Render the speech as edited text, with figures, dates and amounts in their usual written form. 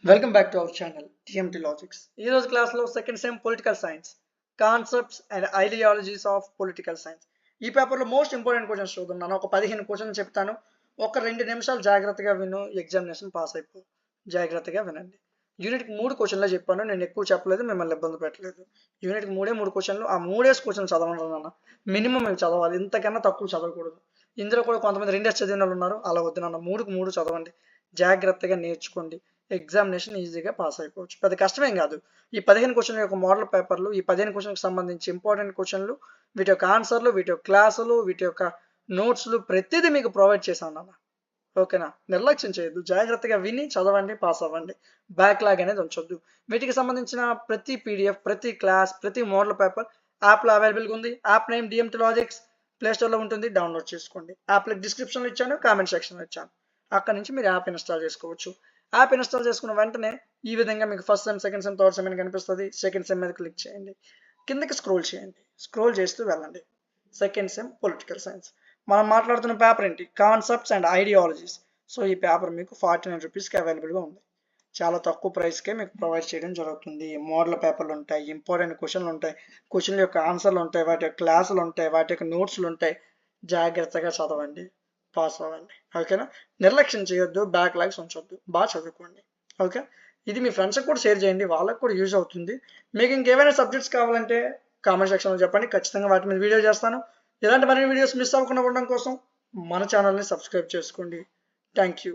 Welcome back to our channel TMT logics. ఈ రోజు క్లాస్లో second sem political science concepts and ideologies of political science. ఈ పేపర్లో most important questions చూద్దాను. ఒక 15 questions చెప్తాను. ఒక 2 నిమిషాలు జాగ్రత్తగా విను, ఎగ్జామినేషన్ పాస్ అయిపో. జాగ్రత్తగా వినండి. యూనిట్కి 3 క్వశ్చన్లే చెప్పాను, నేను ఎక్కువ చెప్పలేదు, మిమ్మల్ని ఇబ్బంది పెట్టలేదు. యూనిట్కి 3 క్వశ్చన్లు, ఆ 3 క్వశ్చన్లు చదవడం నాన్న. మినిమం మేము చదవాలి, ఇంతకన్నా తక్కువ చదవకూడదు. ఇందులో కూడా కొంతమంది 2 చదివిన వాళ్ళు ఉన్నారు, అలా వద్దు నాన్న. 3 చదవండి, జాగ్రత్తగా నేర్చుకోండి. ఎగ్జామినేషన్ ఈజీగా పాస్ అయిపోవచ్చు, పెద్ద కష్టమేం కాదు. ఈ 15 క్వశ్చన్ల యొక్క మోడల్ పేపర్లు, ఈ 15 క్వశ్చన్కి సంబంధించి ఇంపార్టెంట్ క్వశ్చన్లు, వీటి యొక్క ఆన్సర్లు, వీటి యొక్క క్లాసులు, వీటి యొక్క నోట్స్లు ప్రతిదీ మీకు ప్రొవైడ్ చేశాను నాన్న. ఓకేనా? నిర్లక్ష్యం చేయొద్దు, జాగ్రత్తగా విని చదవండి, పాస్ అవ్వండి. బ్యాక్లాగ్ అనేది ఉంచొద్దు. వీటికి సంబంధించిన ప్రతి పీడిఎఫ్, ప్రతి క్లాస్, ప్రతి మోడల్ పేపర్ యాప్లో అవైలబుల్గా ఉంది. యాప్ నేమ్ డిఎంటి లాజిక్స్, ప్లేస్టోర్లో ఉంటుంది, డౌన్లోడ్ చేసుకోండి. యాప్ లింక్ డిస్క్రిప్షన్లో ఇచ్చాను, కామెంట్ సెక్షన్లో ఇచ్చాను. అక్కడ నుంచి మీరు యాప్ ఇన్స్టాల్ చేసుకోవచ్చు. యాప్ ఇన్స్టాల్ చేసుకున్న వెంటనే ఈ విధంగా మీకు first sem, second sem, third sem అని కనిపిస్తుంది. సెకండ్ సెమ్ మీద క్లిక్ చేయండి, కిందకి స్క్రోల్ చేయండి, స్క్రోల్ చేస్తూ వెళ్ళండి. సెకండ్ సెమ్ పొలిటికల్ సైన్స్ మనం మాట్లాడుతున్న పేపర్ ఏంటి? Concepts and ideologies. సో ఈ పేపర్ మీకు 49 రూపీస్కి అవైలబుల్గా ఉంది. చాలా తక్కువ ప్రైస్కే మీకు ప్రొవైడ్ చేయడం జరుగుతుంది. మోడల్ పేపర్లు ఉంటాయి, ఇంపార్టెంట్ క్వశ్చన్లు ఉంటాయి, క్వశ్చన్ల యొక్క ఆన్సర్లు ఉంటాయి, వాటి యొక్క క్లాసులు ఉంటాయి, వాటి యొక్క నోట్స్లు ఉంటాయి. జాగ్రత్తగా చదవండి, పాస్ అవ్వండి. ఓకేనా? నిర్లక్ష్యం చేయొద్దు, బ్యాక్లాగ్స్ ఉంచొద్దు, బాగా చదువుకోండి. ఓకే, ఇది మీ ఫ్రెండ్స్కి కూడా షేర్ చేయండి, వాళ్ళకి కూడా యూజ్ అవుతుంది. మీకు ఇంకేమైనా సబ్జెక్ట్స్ కావాలంటే కామెంట్ సెక్షన్లో చెప్పండి, ఖచ్చితంగా వాటి మీద వీడియో చేస్తాను. ఇలాంటి మరిన్ని వీడియోస్ మిస్ అవ్వకుండా ఉండడం కోసం మన ఛానల్ని సబ్స్క్రైబ్ చేసుకోండి. Thank you.